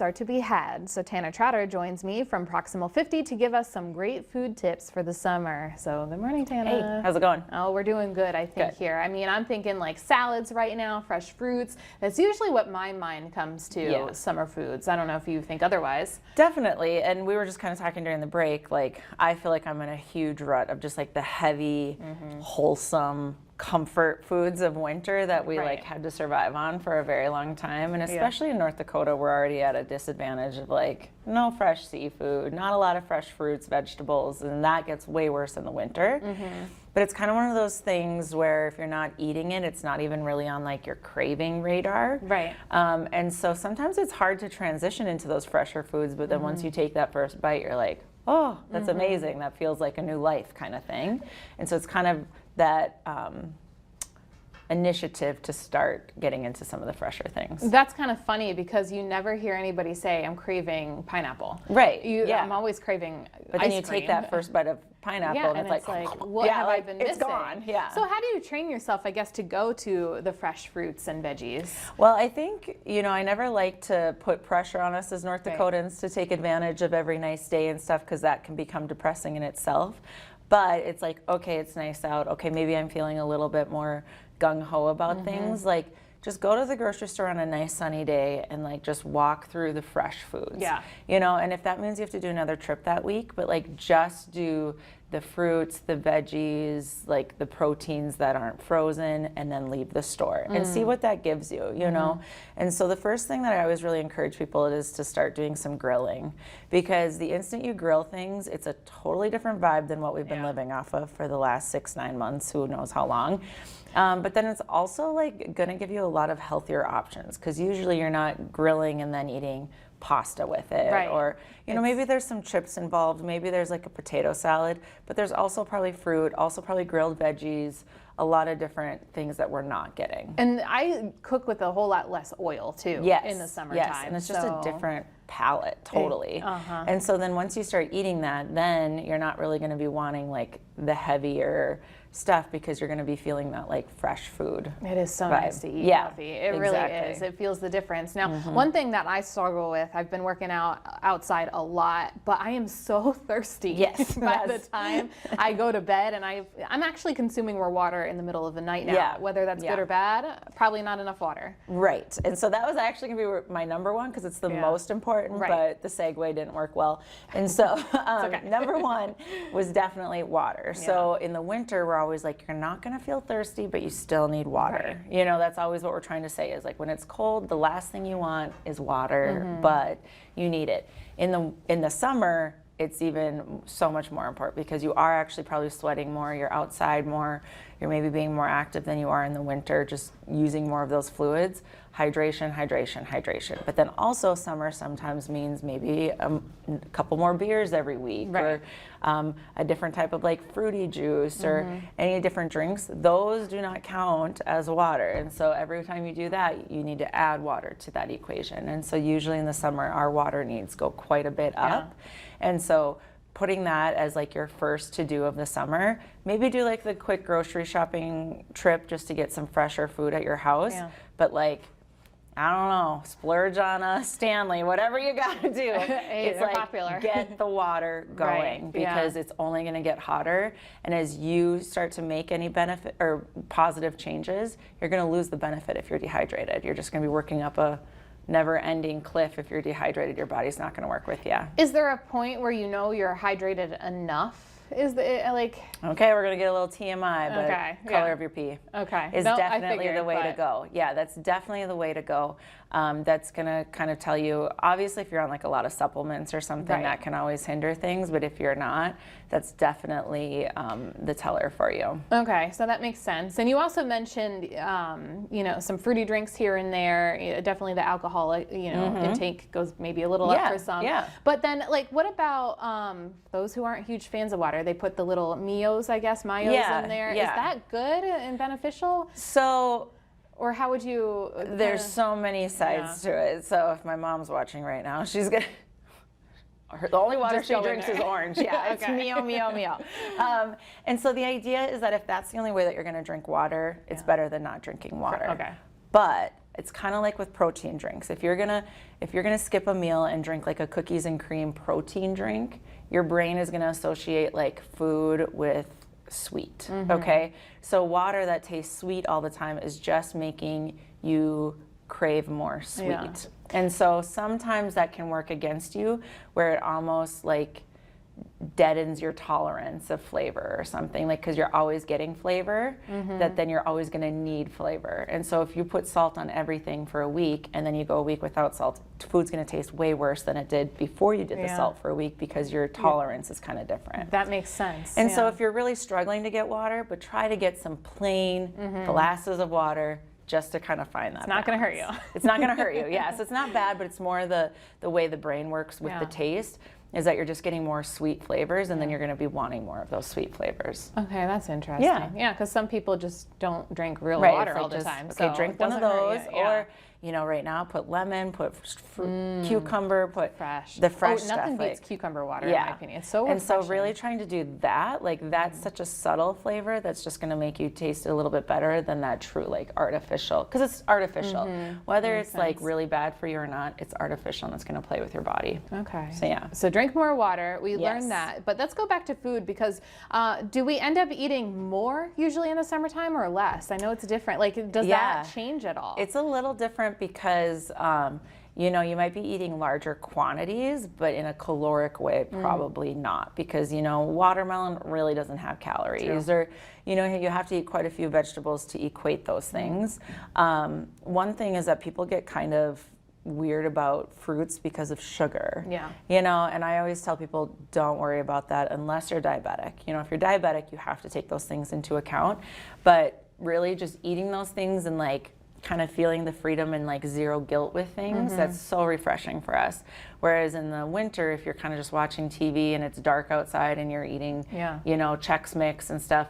are to be had. So Tanner Trotter joins me from Proximal 50 to give us some great food tips for the summer. So good morning, Tanner. Hey, how's it going? Oh, we're doing good, I think, here. I mean, I'm thinking like salads right now, fresh fruits. That's usually what my mind comes to, summer foods. I don't know if you think otherwise. Definitely. And we were just kind of talking during the break, like I feel like I'm in a huge rut of just like the heavy, wholesome comfort foods of winter that we like had to survive on for a very long time. And especially in North Dakota, we're already at a disadvantage of like no fresh seafood, not a lot of fresh fruits, vegetables, and that gets way worse in the winter. But it's kind of one of those things where if you're not eating it, it's not even really on like your craving radar. Right. And so sometimes it's hard to transition into those fresher foods, but then once you take that first bite, you're like, oh, that's amazing. That feels like a new life kind of thing. And so it's kind of that initiative to start getting into some of the fresher things. That's kind of funny because you never hear anybody say, I'm craving pineapple. Right. I'm always craving But then you take that first bite of pineapple and it's like what have I been missing? It's gone. Yeah. So how do you train yourself, I guess, to go to the fresh fruits and veggies? Well, I think, I never like to put pressure on us as North Dakotans to take advantage of every nice day and stuff because that can become depressing in itself. But it's like, okay, it's nice out. Okay, maybe I'm feeling a little bit more gung-ho about things. Like, just go to the grocery store on a nice sunny day and like just walk through the fresh foods. Yeah. And if that means you have to do another trip that week, but like just do the fruits, the veggies, like the proteins that aren't frozen, and then leave the store and see what that gives you, you know? And so the first thing that I always really encourage people is to start doing some grilling, because the instant you grill things, it's a totally different vibe than what we've been living off of for the last 6-9 months, who knows how long. But then it's also like gonna give you a lot of healthier options, because usually you're not grilling and then eating pasta with it, or maybe there's some chips involved, maybe there's like a potato salad, but there's also probably fruit, also probably grilled veggies, a lot of different things that we're not getting. And I cook with a whole lot less oil too in the summertime. Yes, and it's just a different palate, totally. And so then once you start eating that, then you're not really going to be wanting like the heavier stuff, because you're going to be feeling that like fresh food. It is so nice to eat healthy. It really is. It feels the difference. Now, one thing that I struggle with, I've been working out outside a lot, but I am so thirsty by the time I go to bed, and I'm actually consuming more water in the middle of the night now. Whether that's good or bad, probably not enough water. Right. And so that was actually going to be my number one, because it's the most important, but the segue didn't work well. And so number one was definitely water. So in the winter, we're always like, you're not going to feel thirsty, but you still need water. That's always what we're trying to say, is like when it's cold, the last thing you want is water, but you need it. In the summer, it's even so much more important, because you are actually probably sweating more, you're outside more, you're maybe being more active than you are in the winter, just using more of those fluids. Hydration, hydration, hydration. But then also summer sometimes means maybe a couple more beers every week, or a different type of like fruity juice, or any different drinks. Those do not count as water. And so every time you do that, you need to add water to that equation. And so usually in the summer, our water needs go quite a bit up. And so putting that as like your first to-do of the summer, maybe do like the quick grocery shopping trip just to get some fresher food at your house. But like, I don't know, splurge on a Stanley, whatever you gotta do. It's like, popular. Get the water going, because it's only gonna get hotter. And as you start to make any benefit or positive changes, you're gonna lose the benefit if you're dehydrated. You're just gonna be working up a never-ending cliff. If you're dehydrated, your body's not gonna work with you. Is there a point where you know you're hydrated enough? Is the like? Okay, we're gonna get a little TMI, but color of your pee is definitely the way to go. Yeah, that's definitely the way to go. That's gonna kind of tell you, obviously if you're on like a lot of supplements or something, that can always hinder things, but if you're not, that's definitely the teller for you. Okay, so that makes sense. And you also mentioned, some fruity drinks here and there. Definitely the alcoholic, intake goes maybe a little up for some. But then, like, what about those who aren't huge fans of water? They put the little Mayos in there. Is that good and beneficial? So, or how would you? There's so many sides to it. So if my mom's watching right now, she's gonna. The only water she drinks is orange. Yeah, it's Mio, Mio, Mio. And so the idea is that if that's the only way that you're going to drink water, it's better than not drinking water. Okay. But it's kind of like with protein drinks. If you're gonna skip a meal and drink like a cookies and cream protein drink, your brain is gonna associate like food with sweet. Okay, so water that tastes sweet all the time is just making you crave more sweet. Yeah. And so sometimes that can work against you, where it almost like deadens your tolerance of flavor or something, like because you're always getting flavor, that then you're always going to need flavor. And so if you put salt on everything for a week and then you go a week without salt, food's going to taste way worse than it did before you did the salt for a week, because your tolerance is kind of different. That makes sense. And so if you're really struggling to get water, but try to get some plain glasses of water, just to kind of find that. It's not going to hurt you. It's not going to hurt you. Yeah, so it's not bad, but it's more the way the brain works with the taste, is that you're just getting more sweet flavors, and then you're going to be wanting more of those sweet flavors. Okay, that's interesting. Yeah, because some people just don't drink real water all the time. Okay, so drink one of those, or right now, put lemon, put cucumber, put the fresh stuff. Nothing beats cucumber water, in my opinion. It's so refreshing. And so really trying to do that, like that's such a subtle flavor that's just going to make you taste it a little bit better than that true like artificial, because it's artificial. Whether it's like really bad for you or not, it's artificial and it's going to play with your body. Okay. So yeah. So drink more water. We learned that. But let's go back to food, because do we end up eating more usually in the summertime or less? I know it's different. Like, does that change at all? It's a little different because you might be eating larger quantities, but in a caloric way, probably not, because watermelon really doesn't have calories. Or you have to eat quite a few vegetables to equate those things. One thing is that people get kind of weird about fruits because of sugar. Yeah. And I always tell people, don't worry about that unless you're diabetic. If you're diabetic, you have to take those things into account. But really just eating those things and like kind of feeling the freedom and like zero guilt with things, that's so refreshing for us. Whereas in the winter, if you're kind of just watching TV and it's dark outside and you're eating, Chex Mix and stuff,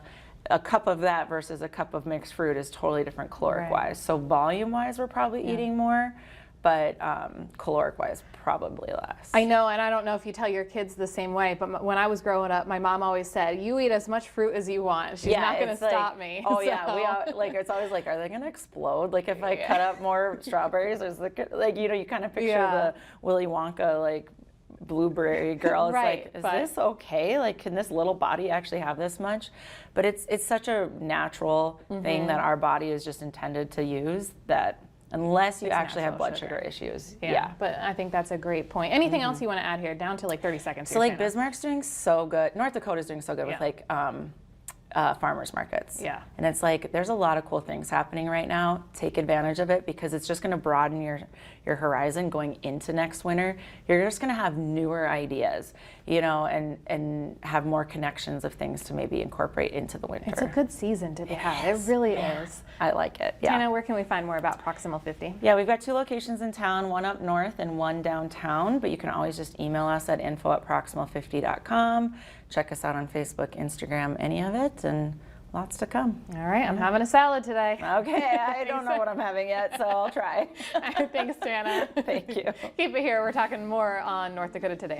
a cup of that versus a cup of mixed fruit is totally different caloric-wise. So volume-wise, we're probably eating more, but caloric-wise, probably less. I know, and I don't know if you tell your kids the same way, but when I was growing up, my mom always said, you eat as much fruit as you want. She's not going to stop me. Oh, yeah. It's always like, are they going to explode? Like, if I cut up more strawberries? Or you kind of picture the Willy Wonka, like, blueberry girl. It's like, is this okay? Like, can this little body actually have this much? But it's such a natural thing that our body is just intended to use, that unless you actually have blood sugar issues. Yeah. But I think that's a great point. Anything else you want to add here? Down to like 30 seconds. So like Bismarck's doing so good. North Dakota's doing so good with like farmers markets. Yeah. And it's like, there's a lot of cool things happening right now. Take advantage of it, because it's just going to broaden your horizon going into next winter. You're just going to have newer ideas, and have more connections of things to maybe incorporate into the winter. It's a good season to be had. It really is. I like it. Yeah. Tana, where can we find more about Proximal 50? Yeah, we've got 2 locations in town, one up north and one downtown, but you can always just email us at info@proximal50.com. Check us out on Facebook, Instagram, any of it, and lots to come. All right, I'm having a salad today. Okay, I don't know what I'm having yet, so I'll try. Thanks, Tana. Thank you. Keep it here. We're talking more on North Dakota Today.